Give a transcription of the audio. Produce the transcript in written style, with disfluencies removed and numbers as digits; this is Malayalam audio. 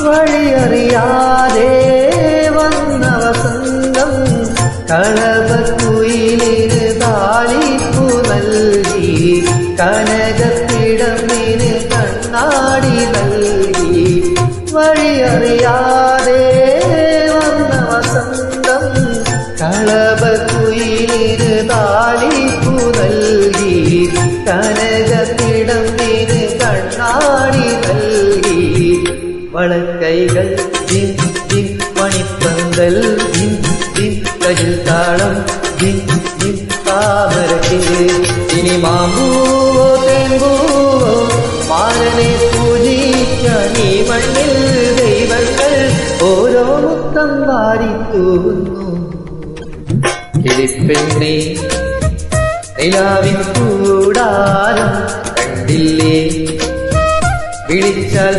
വഴിയറിയാതെ വന്ന വസന്തം കളഭക്കുയിലിന് താളിപ്പു നൽകി കനകത്തിടമ്പിന് കണ്ണാടി നൽകി വഴിയറിയാതെ വന്ന വസന്തം കളഭക്കുയിലിന് താളിപ്പു നൽകി കനകത്തിടമ്പിന് കണ്ണാടി നൽകി വളക്കൈകൾ ജിം ജിം മണിപ്പന്തൽ ജിം ജിം കജിൽ താളം ജിം ജിം താമരക്ക് ഇനി മാമ്പൂവോ തേമ്പൂവോ മാരനെ പൂജിക്കാൻ ഈ മണ്ണിൽ ദൈവങ്ങൾ ഓരോ മുത്തം വാരിത്തൂന്നു കിളിപ്പെണ്ണേ നിലാവിൻ കൂടാരം കണ്ടില്ലേ വിളിച്ചാൽ